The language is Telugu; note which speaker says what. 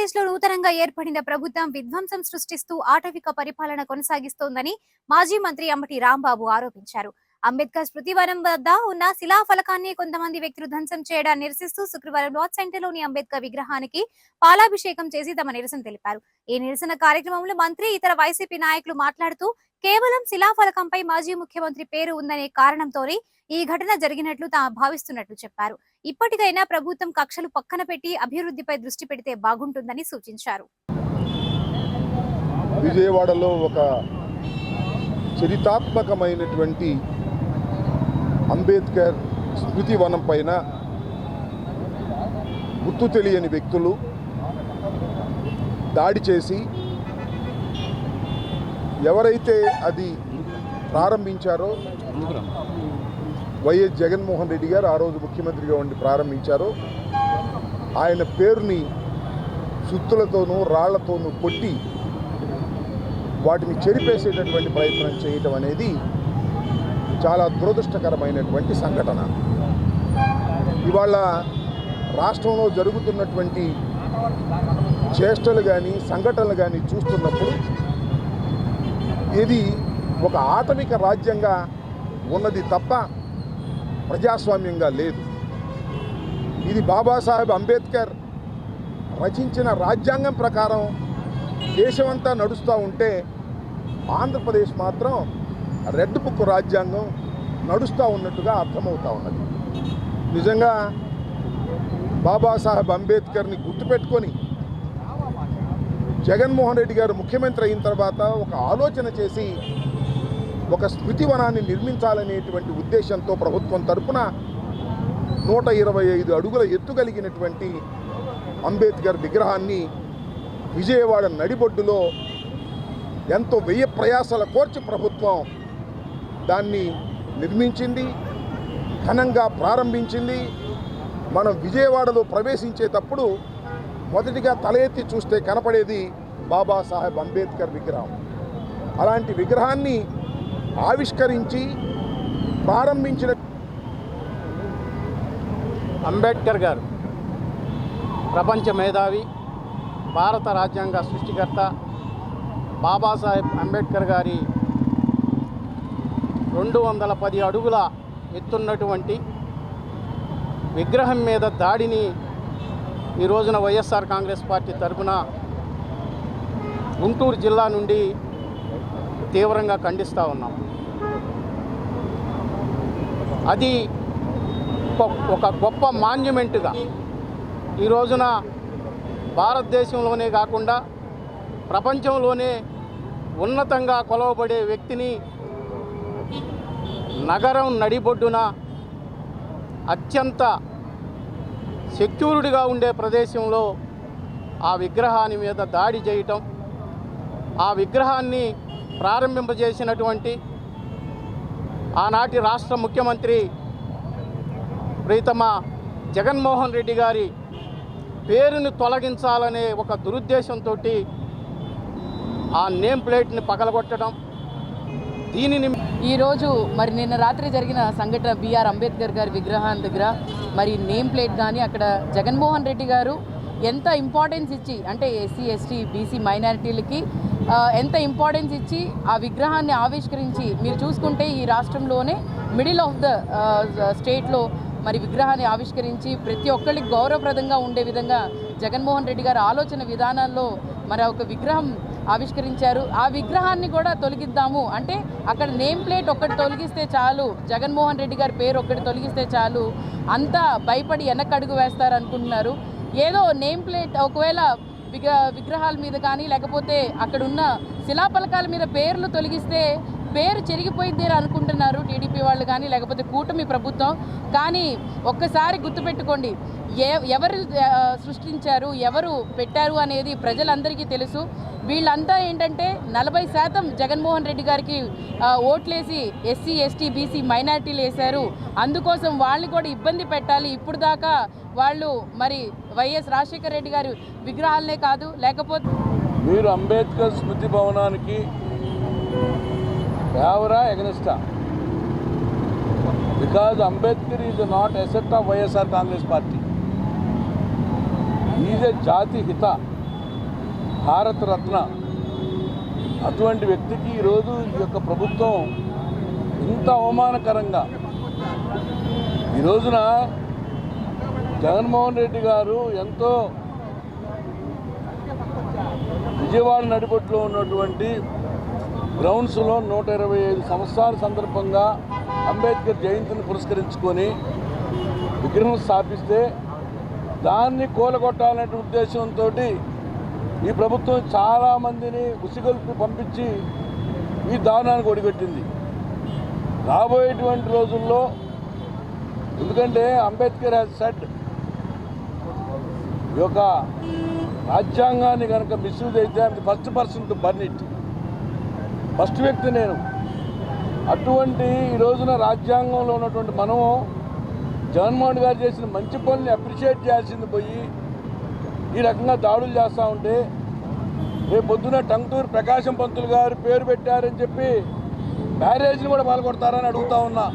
Speaker 1: ఆంధ్రప్రదేశ్లో నూతనంగా ఏర్పడిన ప్రభుత్వం విధ్వంసం సృష్టిస్తూ ఆటవిక పరిపాలన కొనసాగిస్తోందని మాజీ మంత్రి అంబటి రాంబాబు ఆరోపించారు. అంబేద్కర్ స్మృతివనం వద్ద ఉన్న శిలాఫలకాన్ని కొంతమంది వ్యక్తులు ధ్వంసం చేయడాన్ని నిరసిస్తూ శుక్రవారం నార్త్ సెంటర్లోని అంబేద్కర్ విగ్రహానికి పాలాభిషేకం చేసి తమ నిరసన తెలిపారు. ఈ నిరసన కార్యక్రమంలో మంత్రి, ఇతర వైసీపీ నాయకులు మాట్లాడుతూ కేవలం శిలాఫలకంపై మాజీ ముఖ్యమంత్రి పేరు ఉందనే కారణంతోనే ఈ ఘటన జరిగినట్లు తాము భావిస్తున్నట్లు చెప్పారు. ఇప్పటికైనా ప్రభుత్వం కక్షలు పక్కన పెట్టి అభివృద్ధిపై దృష్టి పెడితే బాగుంటుందని సూచించారు.
Speaker 2: విజయవాడలో ఒక చరితాత్మకమైనటువంటి అంబేద్కర్ స్మృతి వనం పైన గుర్తు తెలియని వ్యక్తులు దాడి చేసి ఎవరైతే అది ప్రారంభించారో వైఎస్ జగన్మోహన్ రెడ్డి గారు ఆ రోజు ముఖ్యమంత్రిగా ఉండి ప్రారంభించారో ఆయన పేరుని సుత్తులతోనూ రాళ్లతోనూ కొట్టి వాటిని చెరిపేసేటటువంటి ప్రయత్నం చేయటం అనేది చాలా దురదృష్టకరమైనటువంటి సంఘటన. ఇవాళ రాష్ట్రంలో జరుగుతున్నటువంటి చేష్టలు కానీ సంఘటనలు కానీ చూస్తున్నప్పుడు ఇది ఒక ఆటవిక రాజ్యంగా ఉన్నది తప్ప ప్రజాస్వామ్యంగా లేదు. ఇది బాబాసాహెబ్ అంబేద్కర్ రచించిన రాజ్యాంగం ప్రకారం దేశమంతా నడుస్తూ ఉంటే ఆంధ్రప్రదేశ్ మాత్రం రెడ్ బుక్ రాజ్యాంగం నడుస్తూ ఉన్నట్టుగా అర్థమవుతూ ఉన్నది. నిజంగా బాబాసాహెబ్ అంబేద్కర్ని గుర్తుపెట్టుకొని జగన్మోహన్ రెడ్డి గారు ముఖ్యమంత్రి అయిన తర్వాత ఒక ఆలోచన చేసి ఒక స్మృతివనాన్ని నిర్మించాలనేటువంటి ఉద్దేశంతో ప్రభుత్వం తరపున 125 అడుగుల ఎత్తు కలిగినటువంటి అంబేద్కర్ విగ్రహాన్ని విజయవాడ నడిబొడ్డులో ఎంతో వ్యయ ప్రయాసాల కోర్చి ప్రభుత్వం దాన్ని నిర్మించింది, ఘనంగా ప్రారంభించింది. మనం విజయవాడలో ప్రవేశించేటప్పుడు మొదటిగా తల ఎత్తి చూస్తే కనపడేది బాబాసాహెబ్ అంబేద్కర్ విగ్రహం. అలాంటి విగ్రహాన్ని ఆవిష్కరించి ప్రారంభించిన
Speaker 3: అంబేద్కర్ గారు ప్రపంచ మేధావి, భారత రాజ్యాంగ సృష్టికర్త. బాబాసాహెబ్ అంబేద్కర్ గారి 210 అడుగుల ఎత్తున్నటువంటి విగ్రహం మీద దాడిని ఈ రోజున వైఎస్ఆర్ కాంగ్రెస్ పార్టీ తరఫున గుంటూరు జిల్లా నుండి తీవ్రంగా ఖండిస్తూ ఉన్నాం. అది ఒక గొప్ప మాన్యుమెంట్గా ఈ రోజున భారతదేశంలోనే కాకుండా ప్రపంచంలోనే ఉన్నతంగా కొలవబడే వ్యక్తిని నగరం నడిబొడ్డున అత్యంత సెక్యూరిటీగా ఉండే ప్రదేశంలో ఆ విగ్రహాన్ని మీద దాడి చేయటం, ఆ విగ్రహాన్ని ప్రారంభింపజేసినటువంటి ఆనాటి రాష్ట్ర ముఖ్యమంత్రి ప్రీతమ జగన్మోహన్ రెడ్డి గారి పేరును తొలగించాలనే ఒక దురుద్దేశంతో ఆ నేమ్ ప్లేట్ని పగలగొట్టడం. దీనిని
Speaker 4: ఈరోజు మరి నిన్న రాత్రి జరిగిన సంఘటన బిఆర్ అంబేద్కర్ గారి విగ్రహం దగ్గర మరి నేమ్ ప్లేట్ కానీ అక్కడ జగన్మోహన్ రెడ్డి గారు ఎంత ఇంపార్టెన్స్ ఇచ్చి, అంటే ఎస్సీ ఎస్టీ బీసీ మైనారిటీలకి ఎంత ఇంపార్టెన్స్ ఇచ్చి ఆ విగ్రహాన్ని ఆవిష్కరించి, మీరు చూసుకుంటే ఈ రాష్ట్రంలోనే మిడిల్ ఆఫ్ ద స్టేట్లో మరి విగ్రహాన్ని ఆవిష్కరించి ప్రతి ఒక్కరికి గౌరవప్రదంగా ఉండే విధంగా జగన్మోహన్ రెడ్డి గారి ఆలోచన విధానాల్లో మరి ఒక విగ్రహం ఆవిష్కరించారు. ఆ విగ్రహాన్ని కూడా తొలగిద్దాము అంటే అక్కడ నేమ్ ప్లేట్ ఒక్కటి తొలగిస్తే చాలు, జగన్మోహన్ రెడ్డి గారి పేరు ఒక్కటి తొలగిస్తే చాలు, అంతా భయపడి వెనకడుగు వేస్తారనుకుంటున్నారు. ఏదో నేమ్ ప్లేట్ ఒకవేళ విగ్రహాల మీద కానీ లేకపోతే అక్కడున్న శిలాఫలకాల మీద పేర్లు తొలగిస్తే పేరు చెరిగిపోయింది అని అనుకుంటున్నారు టీడీపీ వాళ్ళు కానీ లేకపోతే కూటమి ప్రభుత్వం. కానీ ఒక్కసారి గుర్తుపెట్టుకోండి, ఎవరు సృష్టించారు, ఎవరు పెట్టారు అనేది ప్రజలందరికీ తెలుసు. వీళ్ళంతా ఏంటంటే 40% జగన్మోహన్ రెడ్డి గారికి ఓట్లేసి ఎస్సీ ఎస్టీ బీసీ మైనారిటీలు వేశారు. అందుకోసం వాళ్ళని కూడా ఇబ్బంది పెట్టాలి. ఇప్పుడు దాకా వాళ్ళు మరి వైఎస్ రాజశేఖర రెడ్డి గారి విగ్రహాలనే కాదు, లేకపోతే
Speaker 5: మీరు అంబేద్కర్ స్మృతి భవనానికి ఫేవరా ఎగనిస్టా? Because Ambedkar is not asset of YSR Congress party. He is a Jati Hita. Bharat Ratna. అటువంటి వ్యక్తికి ఈరోజు ఈ యొక్క ప్రభుత్వం ఇంత అవమానకరంగా ఈ రోజున జగన్మోహన్ రెడ్డి గారు ఎంతో విజయవాడ నడిబొట్టులో ఉన్నటువంటి గ్రౌండ్స్లో 125 సంవత్సరాల సందర్భంగా అంబేద్కర్ జయంతిని పురస్కరించుకొని విగ్రహం స్థాపిస్తే దాన్ని కూలగొట్టాలనే ఉద్దేశంతో ఈ ప్రభుత్వం చాలామందిని ఉసిగొల్పి పంపించి ఈ దారుణానికి ఒడిగట్టింది. రాబోయేటువంటి రోజుల్లో, ఎందుకంటే అంబేద్కర్ హ్యాస్ సెడ్ ఈ యొక్క రాజ్యాంగాన్ని కనుక మిస్యూజ్ అయితే అది first person to burn it, first వ్యక్తి నేను. అటువంటి ఈ రోజున రాజ్యాంగంలో ఉన్నటువంటి మనము జగన్మోహన్ గారు చేసిన మంచి పనులు అప్రిషియేట్ చేయాల్సింది పోయి ఈ రకంగా దాడులు చేస్తూ ఉంటే, రేపు పొద్దున టంగుటూరు ప్రకాశం పంతులు గారు పేరు పెట్టారని చెప్పి బ్యారేజ్ని కూడా పాల్గొడతారని అడుగుతా ఉన్నా.